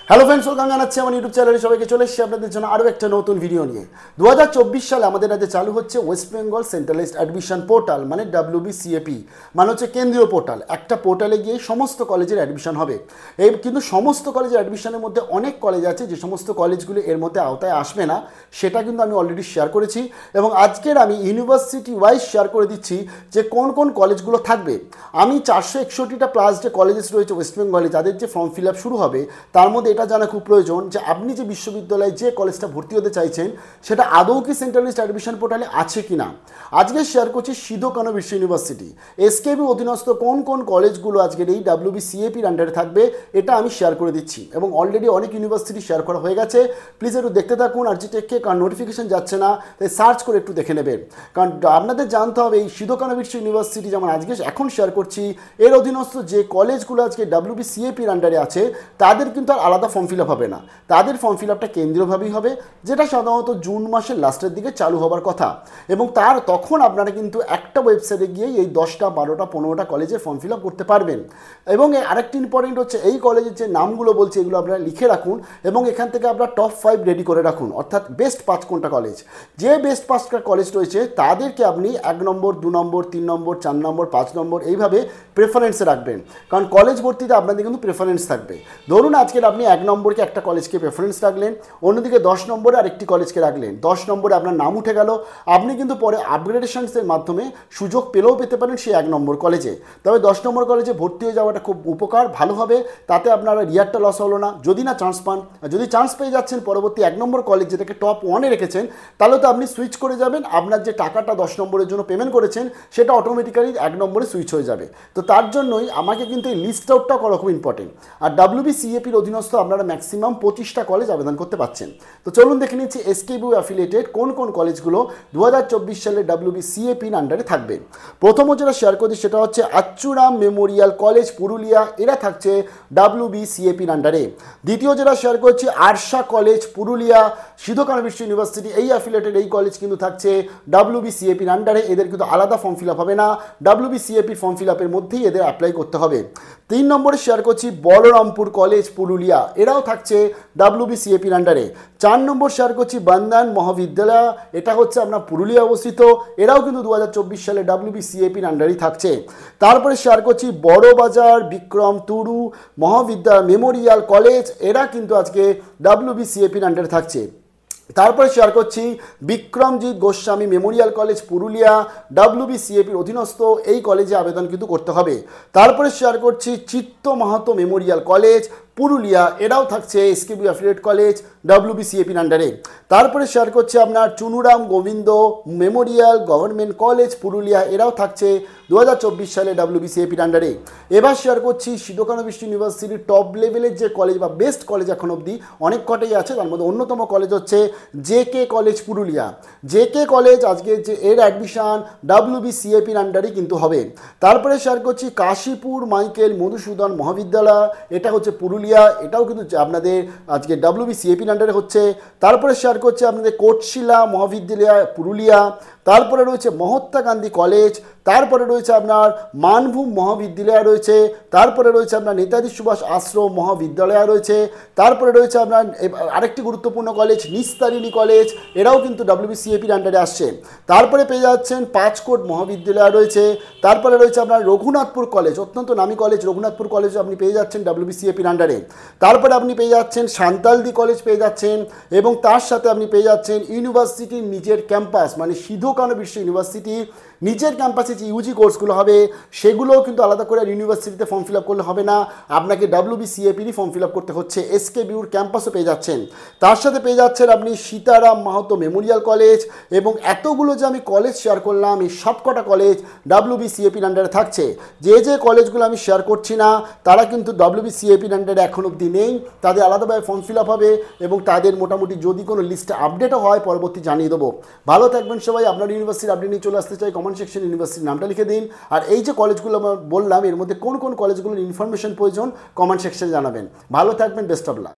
Hello friends, welcome জানাচ্ছি আমার YouTube চ্যানেলে সবাইকে। চলে এসেছি আপনাদের জন্য আরও একটা নতুন ভিডিও নিয়ে। 2024 সালে আমাদের রাজ্যে চালু হচ্ছে West Bengal centralised admission portal, মানে WBCAP, মানে হচ্ছে কেন্দ্রীয় পোর্টাল। একটা পোর্টালে গিয়ে সমস্ত কলেজের অ্যাডমিশন হবে। এই কিন্তু সমস্ত কলেজের অ্যাডমিশনের মধ্যে অনেক কলেজ আছে যে সমস্ত কলেজগুলো এর মধ্যে আওতায় আসবে না, সেটা কিন্তু আমি অলরেডি শেয়ার করেছি। এবং আজকের আমি ইউনিভার্সিটি ওয়াইজ শেয়ার করে দিচ্ছি যে কোন কোন কলেজগুলো থাকবে। আমি 461টা প্লাস যে কলেজেস রয়েছে ওয়েস্ট বেঙ্গলে, যাদের যে ফর্ম ফিল আপ শুরু হবে, তার মধ্যে এটা জানা খুব প্রয়োজন যে আপনি যে বিশ্ববিদ্যালয়ে যে কলেজটা ভর্তি হতে চাইছেন সেটা আদৌ কি সেন্ট্রালাইজড অ্যাডমিশন পোর্টালে আছে কি না। আজকে শেয়ার করছি সিধু কানু বিশ্ব ইউনিভার্সিটি এসকেবি অধীনস্থ কোন কোন কলেজগুলো আজকের এই WBCAPর আন্ডারে থাকবে, এটা আমি শেয়ার করে দিচ্ছি। এবং অলরেডি অনেক ইউনিভার্সিটি শেয়ার করা হয়ে গেছে। প্লিজ একটু দেখতে থাকুন। আর যেটাকে কারণ নোটিফিকেশন যাচ্ছে না, তাই সার্চ করে একটু দেখে নেবেন। কারণ আপনাদের জানতে হবে এই সিধু কানু বিশ্ব ইউনিভার্সিটি যেমন আজকে এখন শেয়ার করছি, এর অধীনস্থ যে কলেজগুলো আজকে WBCAPর আন্ডারে আছে তাদের কিন্তু আর আলাদা ফর্ম ফিল আপ হবে না। তাদের ফর্ম ফিল আপটা কেন্দ্রীয়ভাবেই হবে, যেটা সাধারণত জুন মাসের লাস্টের দিকে চালু হবার কথা। এবং তখন আপনারা কিন্তু একটা ওয়েবসাইটে গিয়ে এই 10টা 12টা 15টা কলেজের ফর্ম ফিল আপ করতে পারবেন। এবং আরেকটি ইম্পর্টেন্ট হচ্ছে এই কলেজের যে নামগুলো বলছে এগুলো আপনারা লিখে রাখুন এবং এখান থেকে আপনারা টপ 5 রেডি করে রাখুন, অর্থাৎ বেস্ট 5 কোনটা কলেজ। যে বেস্ট 5টা কলেজ রয়েছে তাদেরকে আপনি 1 নম্বর 2 নম্বর 3 নম্বর 4 নম্বর 5 নম্বর এইভাবে প্রেফারেন্সে রাখবেন। কারণ কলেজ ভর্তিতে আপনাদের কিন্তু প্রেফারেন্স থাকবে। ধরুন আজকের আপনি 1 নম্বরকে একটা কলেজকে প্রেফারেন্স রাখলেন, অন্যদিকে 10 নম্বরে আরেকটি কলেজকে রাখলেন। 10 নম্বরে আপনার নাম উঠে গেল, আপনি কিন্তু পরে আপগ্রেডেশনসের মাধ্যমে সুযোগ পেলেও পেতে পারেন সেই 1 নম্বর কলেজে। তবে 10 নম্বর কলেজে ভর্তি হয়ে যাওয়াটা খুব উপকার, ভালো হবে। তাতে আপনারা রিয়ারটা লস হলো না যদি না চান্স পান। আর যদি চান্স পেয়ে যাচ্ছেন পরবর্তী 1 নম্বর কলেজ যেটাকে টপ 1-এ রেখেছেন, তাহলে তো আপনি সুইচ করে যাবেন। আপনার যে টাকাটা 10 নম্বরের জন্য পেমেন্ট করেছেন সেটা অটোমেটিক্যালি 1 নম্বরে সুইচ হয়ে যাবে। তো তার জন্যই আমাকে কিন্তু এই লিস্ট আউটটা করা খুব ইম্পর্টেন্ট। আর WBCAPর অধীনস্থ আপনারা ম্যাক্সিমাম 25টা কলেজ আবেদন করতে পারছেন। তো চলুন দেখে নিচ্ছি এসকেবি অ্যাফিলিয়েটেড কোন কোন কলেজগুলো 2024 সালে WBCAPর আন্ডারে থাকবে। প্রথম যেটা শেয়ার করছি সেটা হচ্ছে আচ্চুরাম মেমোরিয়াল কলেজ পুরুলিয়া, এরা থাকছে WBCAPর আন্ডারে। দ্বিতীয় যেটা শেয়ার করছি আরশা কলেজ পুরুলিয়া, সিধু কানু বিশ্ব ইউনিভার্সিটি এই অ্যাফিলিয়েটেড এই কলেজ কিন্তু থাকছে WBCAPর আন্ডারে। এদের কিন্তু আলাদা ফর্ম ফিল আপ হবে না, WBCAPর ফর্ম ফিল আপের মধ্যেই এদের অ্যাপ্লাই করতে হবে। 3 নম্বরে শেয়ার করছি বলরামপুর কলেজ পুরুলিয়া, এরাও থাকছে WBCAPর আন্ডারে। 4 নম্বর শেয়ার করছি বন্দন মহাবিদ্যালয়, এটা হচ্ছে আপনার পুরুলিয়া অবস্থিত, এরাও কিন্তু 2024 সালে WBCAPর আন্ডারেই থাকছে। তারপরে শেয়ার করছি বড়বাজার বিক্রম টুডু মহাবিদ্যালয় মেমোরিয়াল কলেজ, এরা কিন্তু আজকে WBCAPর আন্ডারে থাকছে। তারপরে শেয়ার করছি বিক্রমজিৎ গোস্বামী মেমোরিয়াল কলেজ পুরুলিয়া, WBCAPর অধীনস্থ এই কলেজে আবেদন কিন্তু করতে হবে। তারপরে শেয়ার করছি চিত্ত মাহাতো মেমোরিয়াল কলেজ পুরুলিয়া, এরাও থাকছে এসকেবি অ্যাফিলিয়েট কলেজ WBCAPর আন্ডারে। তারপরে শেয়ার করছি আপনার Chunuram Gobinda memorial government college Purulia, এরাও থাকছে 2024 সালে WBCAPর আন্ডারে। এবার শেয়ার করছি সিধু কানু বিশ্ব ইউনিভার্সিটির টপ লেভেলের যে কলেজ বা বেস্ট কলেজ এখন অবধি অনেক কটাই আছে, তার মধ্যে অন্যতম কলেজ হচ্ছে JK college Purulia. JK college আজকে যে এর অ্যাডমিশন WBCAPর আন্ডারে কিন্তু হবে। তারপরে শেয়ার করছি কাশীপুর মাইকেল মধুসূদন মহাবিদ্যালয়, এটা হচ্ছে পুরুলিয়া, এটাও কিন্তু আপনাদের আজকে WBCAPর আন্ডারে হচ্ছে। তারপরে শেয়ার করছি আপনাদের কোটশিলা মহাবিদ্যালয় পুরুলিয়া, তারপরে রয়েছে মহাত্মা গান্ধী কলেজ, তারপরে রয়েছে আপনার মানভূম মহাবিদ্যালয় রয়েছে, তারপরে রয়েছে আপনার নেতাজি সুভাষ আশ্রম মহাবিদ্যালয় রয়েছে, তারপরে রয়েছে আপনার আরেকটি গুরুত্বপূর্ণ কলেজ নিস্তারিণী কলেজ, এরাও কিন্তু WBCAPর আন্ডারে আসছে। তারপরে পেয়ে যাচ্ছেন পাঁচকোট মহাবিদ্যালয় রয়েছে, তারপরে রয়েছে আপনার রঘুনাথপুর কলেজ, অত্যন্ত নামী কলেজ রঘুনাথপুর কলেজ আপনি পেয়ে যাচ্ছেন WBCAPর আন্ডারে। তারপরে আপনি পেয়ে যাচ্ছেন সান্তালদি কলেজ পেয়ে যাচ্ছেন, এবং তার সাথে আপনি পেয়ে যাচ্ছেন ইউনিভার্সিটির নিজের ক্যাম্পাস, মানে সিধু কানু বিশ্ব ইউনিভার্সিটি নিজের ক্যাম্পাসে যে ইউজি কোর্সগুলো হবে সেগুলোও কিন্তু আলাদা করে আর ইউনিভার্সিটিতে ফর্ম ফিল আপ করলে হবে না, আপনাকে WBCAPরই ফর্ম ফিল আপ করতে হচ্ছে। এসকেবিউর ক্যাম্পাসও পেয়ে যাচ্ছেন। তার সাথে পেয়ে যাচ্ছেন আপনি সীতারাম মাহাতো মেমোরিয়াল কলেজ, এবং এতগুলো যে আমি কলেজ শেয়ার করলাম এই সবকটা কলেজ WBCAPর আন্ডারে থাকছে। যে যে কলেজগুলো আমি শেয়ার করছি না তারা কিন্তু WBCAPর আন্ডারে এখন অবধি নেই, তাদের আলাদাভাবে ফর্ম ফিল আপ হবে এবং তাদের মোটামুটি যদি কোনো লিস্টে আপডেটও হয় পরবর্তী জানিয়ে দেবো। ভালো থাকবেন সবাই। আপনার ইউনিভার্সিটির আপডেট নিয়ে চলে আসতে চাই, কমেন্ট সেকশন ইউনিভার্সিটির নামটা লিখে দিন। আর এই যে কলেজগুলো আমরা বললাম এর মধ্যে কোন কোন কলেজগুলোর ইনফরমেশন প্রয়োজন কমেন্ট সেকশনে জানাবেন। ভালো থাকবেন, বেস্ট অফ লাক।